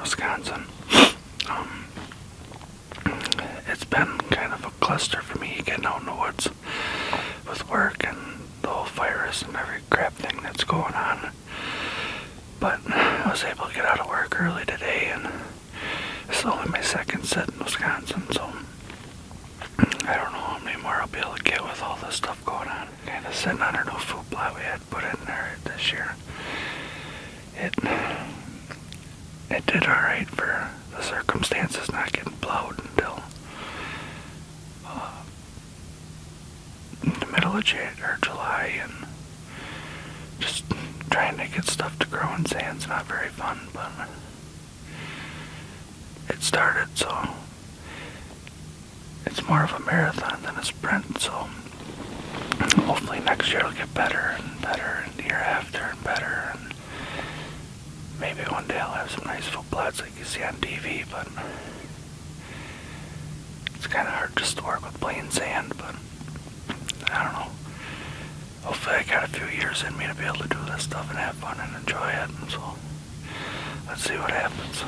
Wisconsin. It's been kind of a cluster for me getting out in the woods with work and the whole virus and every crap thing that's going on. But I was able to get out of work early today, and it's only my second sit in Wisconsin, so I don't know how many more I'll be able to get with all this stuff going on. Kind of sitting on our new food plot we had put in there this year. It did alright for the circumstances, not getting plowed until the middle of July, and just trying to get stuff to grow in sand's not very fun, but it started, so it's more of a marathon than a sprint, so hopefully next year it'll get better and better, and the year after and better, and maybe one day I'll have some nice food plots like you see on TV, but it's kind of hard just to work with plain sand, but I don't know. Hopefully I got a few years in me to be able to do this stuff and have fun and enjoy it, and so let's see what happens.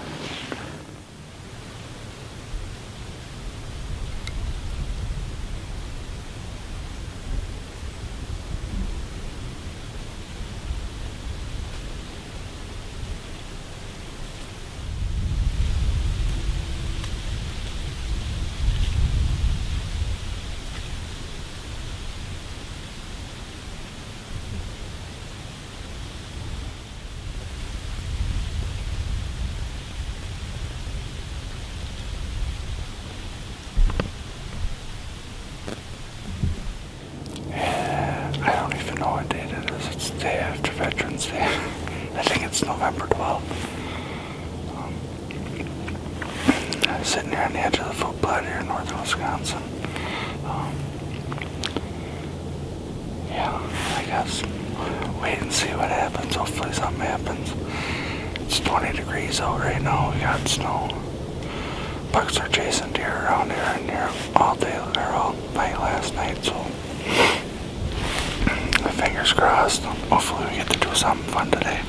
Day after Veterans Day. I think it's November 12th. I'm sitting here on the edge of the food plot here in northern Wisconsin. Yeah, I guess wait and see what happens. Hopefully something happens. It's 20 degrees out right now. We got snow. Bucks are chasing deer around here and here all day or all night last night, so fingers crossed. Hopefully we get to do something fun today.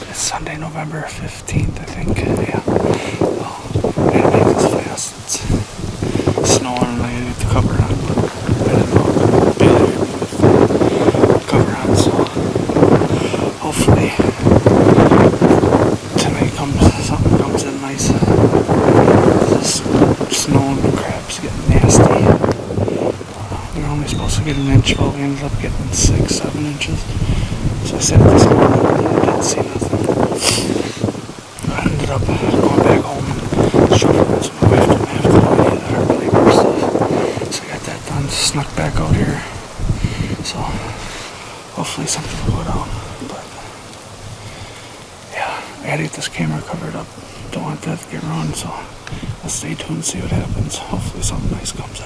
It's Sunday, November 15th, I think. Yeah. Oh, I gotta make this fast. It's snowing and I gotta get the cover on, but I didn't know it would be able to get the cover on, so hopefully tonight something comes in nice. This snow and crap's getting nasty. We were only supposed to get an inch, but we ended up getting 6-7 inches. So I sat this morning and I didn't see nothing. I ended up going back home and shoveling, so my wife didn't have to do any of the hard labor stuff. So I got that done, snuck back out here. So hopefully something will go down. But yeah, I gotta get this camera covered up. Don't want that to get ruined, so let's stay tuned and see what happens. Hopefully something nice comes in.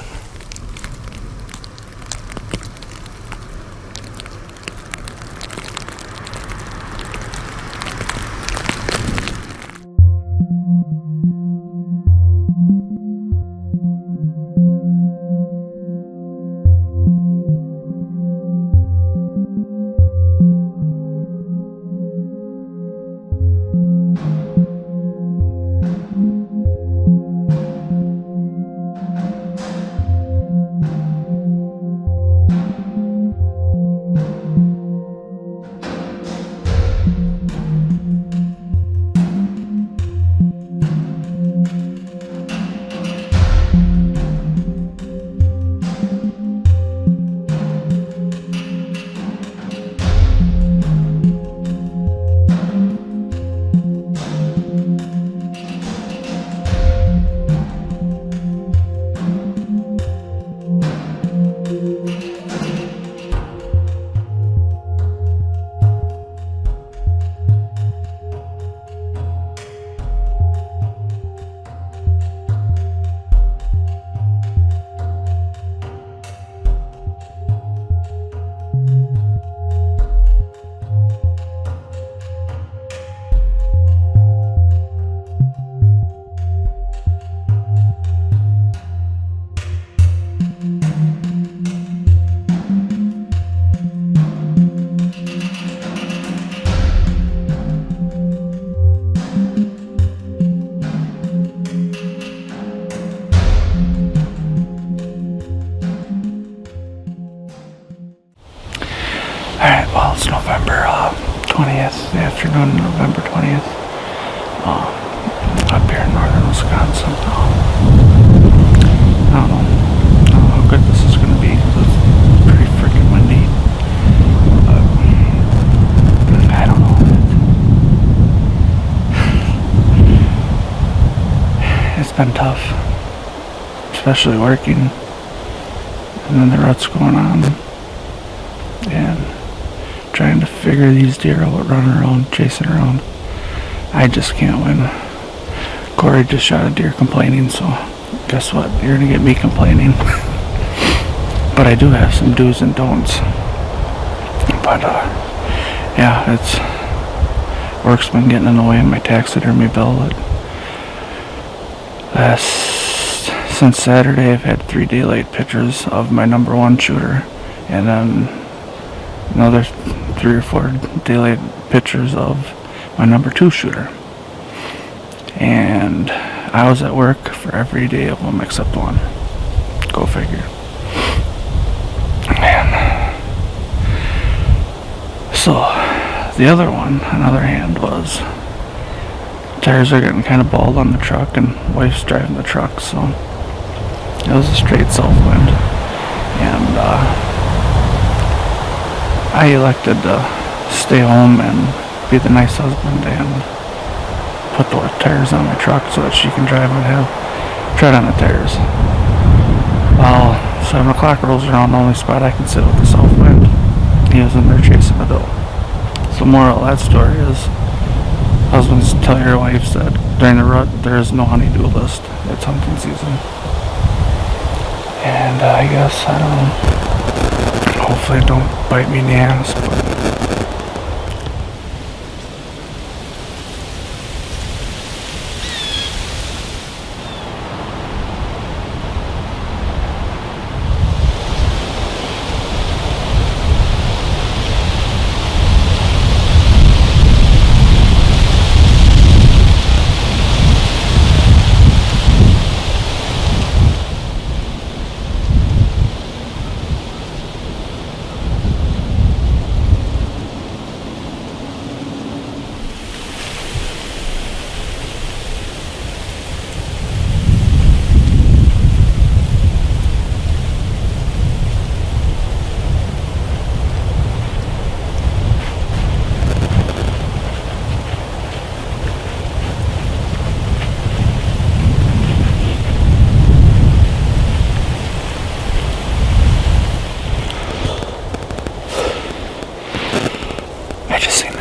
Alright, well, it's November 20th, the afternoon of November 20th, up here in northern Wisconsin. I don't know how good this is going to be because it's pretty freaking windy. I don't know. It's been tough, especially working, and then the rut's going on, and trying to figure these deer out, running around, chasing around. I just can't win. Corey just shot a deer complaining, so guess what? You're gonna get me complaining. But I do have some do's and don'ts. But yeah, work's been getting in the way of my taxidermy bill. Since Saturday, I've had 3 daylight pictures of my number 1 shooter, and then another 3 or 4 daylight pictures of my number 2 shooter. And I was at work for every day of them except one. Go figure. Man. So the other one, on the other hand, was tires are getting kind of bald on the truck, and wife's driving the truck, so it was a straight south wind. And I elected to stay home and be the nice husband and put the tires on my truck so that she can drive and have tread on the tires. Well, 7 o'clock rolls around, the only spot I can sit with the south wind. He was in there chasing the doe. So the moral of that story is, husbands, tell your wives that during the rut there is no honey-do list. It's hunting season. And I guess, I don't know, hopefully it don't bite me in the ass, but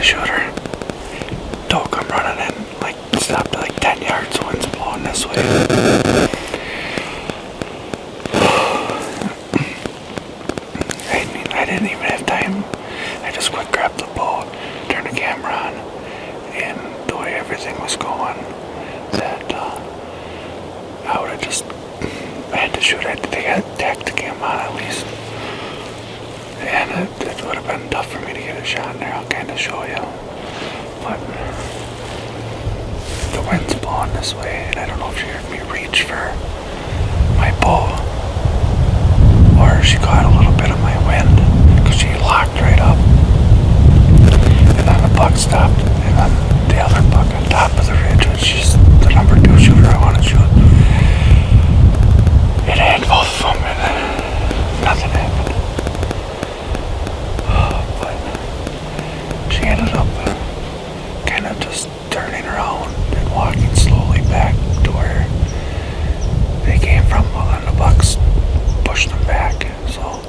shooter. Don't come running in. Like, stopped at like 10 yards. Wind's blowing this way. I didn't even have time. I just quick grabbed the bow, turned the camera on, and the way everything was going, that I would have just had to shoot. They had tacked the camera on at least. And it would have been tough for me to get a shot in there. I'll kind of show you. But the wind's blowing this way, and I don't know if she heard me reach for my bow, or she caught a little bit of my wind, because she locked right up. And then the buck stopped, and then the other buck on top of the ridge, which is the number 2 shooter I want to shoot, it had both of them, and nothing happened. But she ended up kind of just turning around and walking slowly back to where they came from. Well, then the bucks pushed them back, so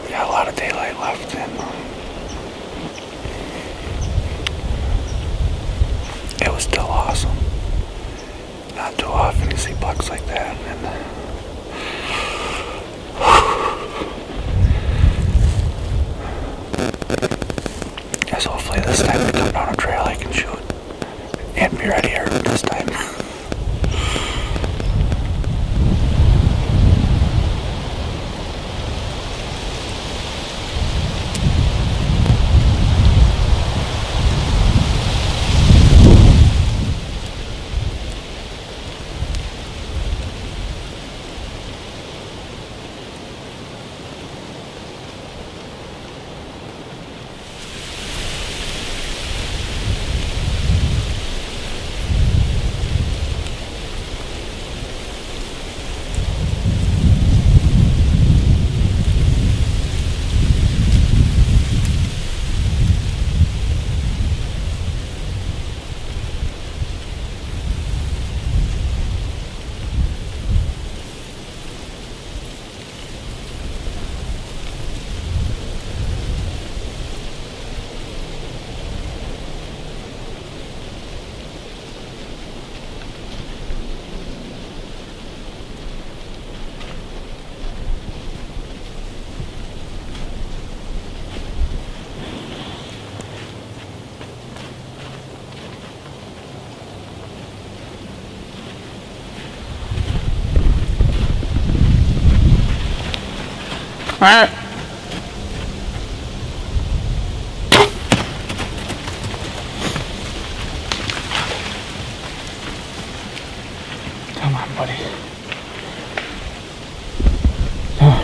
we got a lot of daylight left, and it was still awesome. Not too often you see bucks like that, and guess hopefully this time we come down a trail I can shoot and be readier this time. Alright. Come on, buddy. Come on.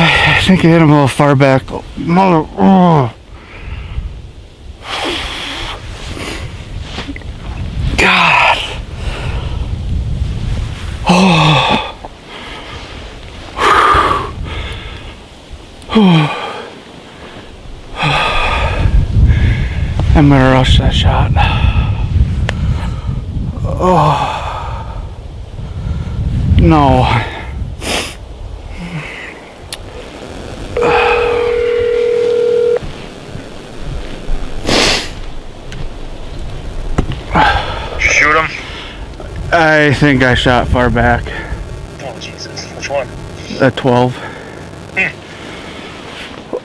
I think I hit him a little far back. Mother. God. I'm gonna rush that shot. No. Shoot him? I think I shot far back. Oh, Jesus. Which one? At 12.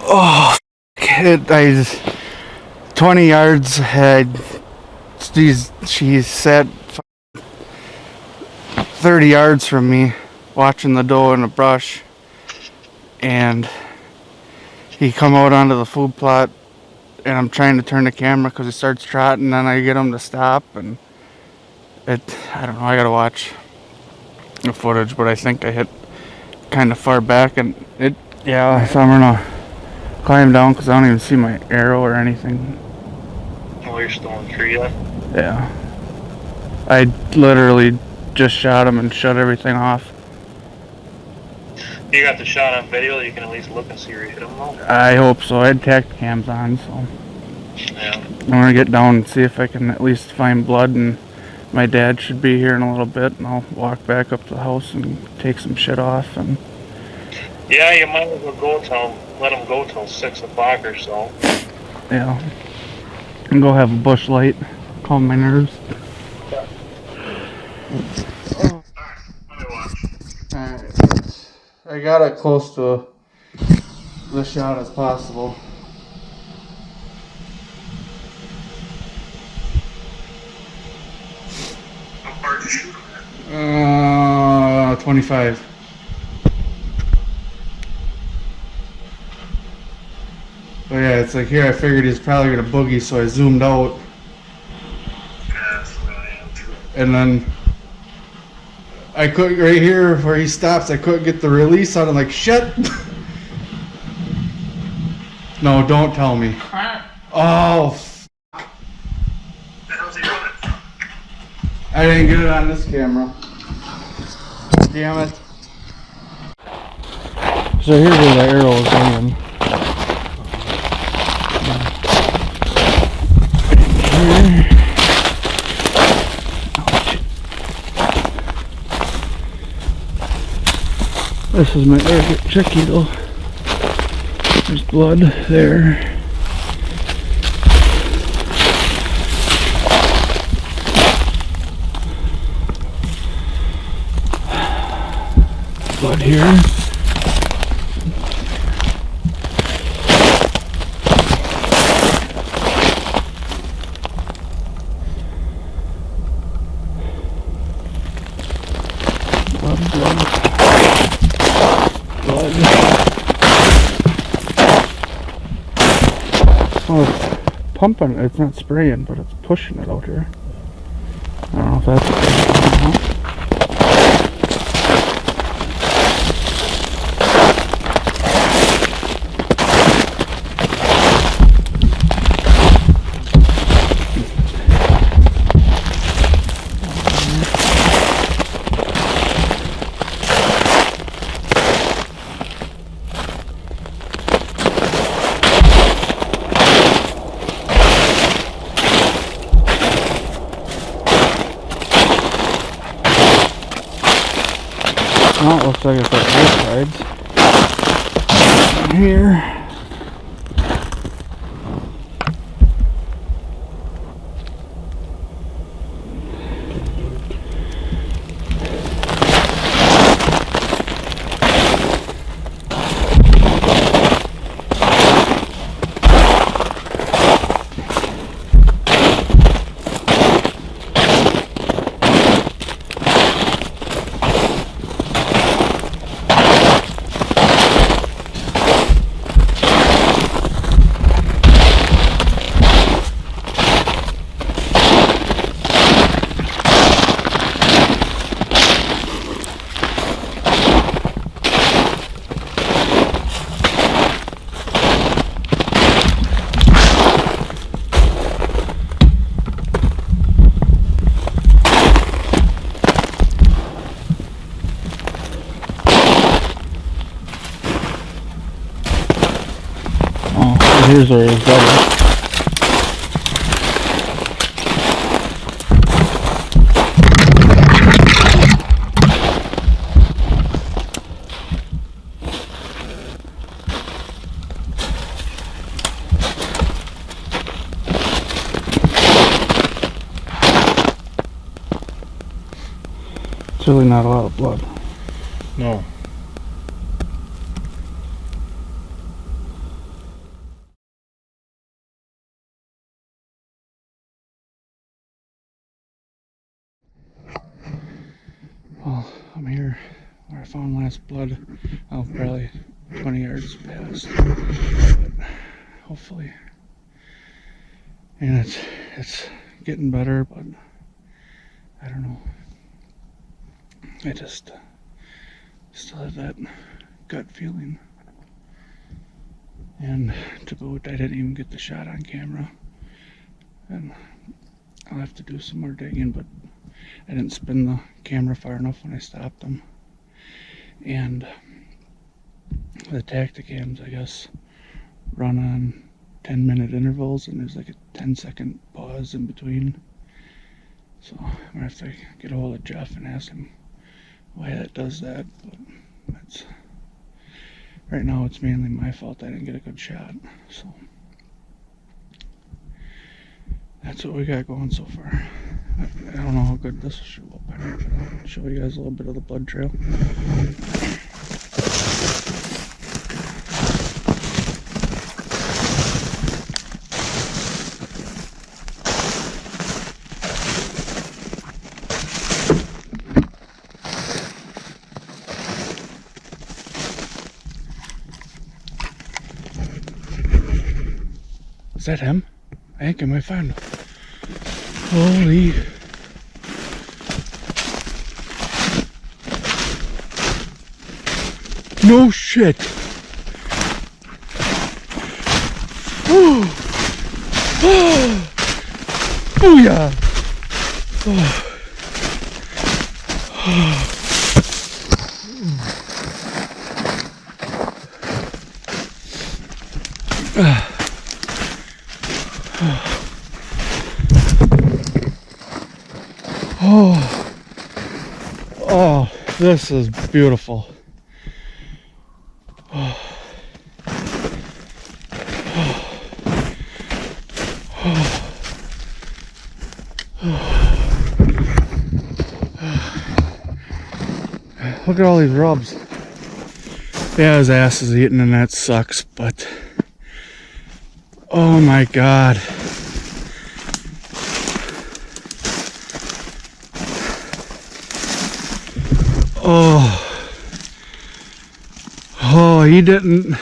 Oh, I 20 yards ahead. She sat 30 yards from me, watching the doe in the brush, and he come out onto the food plot, and I'm trying to turn the camera because he starts trotting, and I get him to stop, and I don't know, I gotta watch the footage, but I think I hit kind of far back, and yeah, so I'm gonna climb down because I don't even see my arrow or anything. Oh, you're still in the tree yet? Yeah. I literally just shot him and shut everything off. You got the shot on video, you can at least look and see where you hit him though. I hope so. I had tact cams on, so Yeah. I'm gonna get down and see if I can at least find blood, and my dad should be here in a little bit, and I'll walk back up to the house and take some shit off. And Yeah, you might as well let him go till 6 o'clock or so. yeah, and go have a bush light, calm my nerves. Alright, I got it close to the shot as possible. How far did you shoot him at? 25. But yeah, it's like here I figured he's probably gonna boogie, so I zoomed out. Yeah, that's what I am too. And then I couldn't, right here where he stops, I couldn't get the release on him, like shit. No, don't tell me. Oh, The hell's he running? I didn't get it on this camera. Damn it. So here's where the arrow is going. This is my target tricky though. There's blood there. Blood here. Blood, blood. Oh, it's pumping. It's not spraying, but it's pushing it out here. I don't know if that's okay. Oh, it looks like it's at both sides. Here. Here's where it's double. It's really not a lot of blood. No. Well, I'm here where I found last blood. Oh, probably 20 yards past. But hopefully. And it's getting better, but I don't know. I just still have that gut feeling. And to boot, I didn't even get the shot on camera. And I'll have to do some more digging, but I didn't spin the camera far enough when I stopped them. And The tacticams, I guess, run on 10-minute intervals, and there's like a 10-second pause in between. So I'm gonna have to get a hold of Jeff and ask him why that does that. But that's right now. It's mainly my fault. I didn't get a good shot. So that's what we got going so far. I don't know how good this will show up. I'll show you guys a little bit of the blood trail. Is that him? I think I might find him. Holy. No shit. Oh. Oh. Booyah. Oh. Oh. Oh, oh, this is beautiful. Oh. Oh. Oh. Look at all these rubs. Yeah, his ass is eating and that sucks, but oh my God. Oh, oh, he didn't.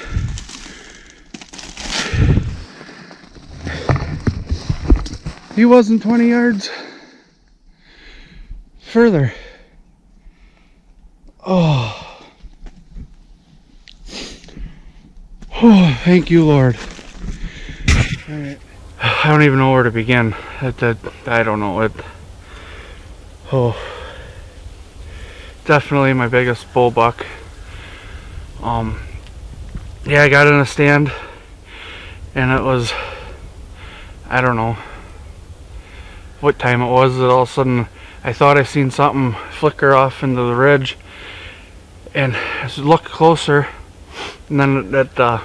He wasn't 20 yards further. Oh, oh, thank you, Lord. All right. I don't even know where to begin. I don't know it. Oh. Definitely my biggest bull buck. Yeah, I got in a stand and it was, I don't know what time it was, that all of a sudden I thought I seen something flicker off into the ridge, and I looked closer, and then that all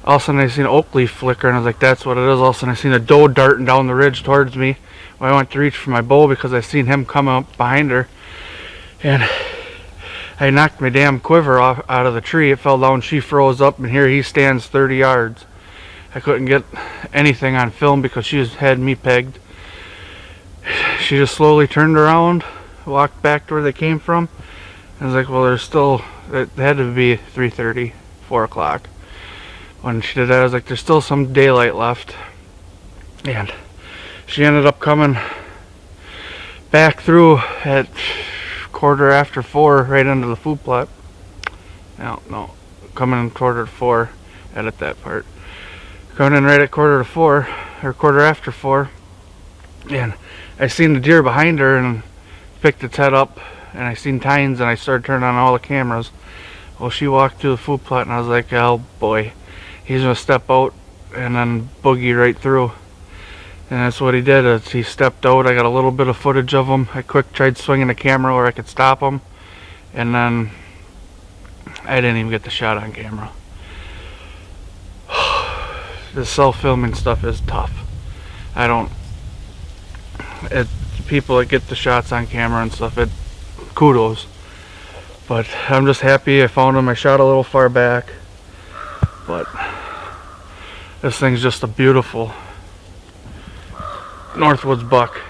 of a sudden I seen an oak leaf flicker, and I was like, that's what it is. All of a sudden I seen a doe darting down the ridge towards me. I went to reach for my bow because I seen him come up behind her, and I knocked my damn quiver off out of the tree. It fell down, she froze up, and here he stands 30 yards. I couldn't get anything on film because she had me pegged. She just slowly turned around, walked back to where they came from. I was like, well, there's still, it had to be 3:30, 4 o'clock. When she did that, I was like, there's still some daylight left. And she ended up coming back through at 4:15 right into the food plot. No, coming in 4:15. Edit that part. Coming in right at 4:15 or 4:15, and I seen the deer behind her and picked its head up, and I seen tines, and I started turning on all the cameras. Well, she walked through the food plot, and I was like, oh boy, he's gonna step out and then boogie right through. And that's what he did. He stepped out. I got a little bit of footage of him. I quick tried swinging the camera where I could stop him, and then I didn't even get the shot on camera. The self-filming stuff is tough. People that get the shots on camera and stuff, kudos. But I'm just happy I found him. I shot a little far back, but this thing's just a beautiful Northwoods buck.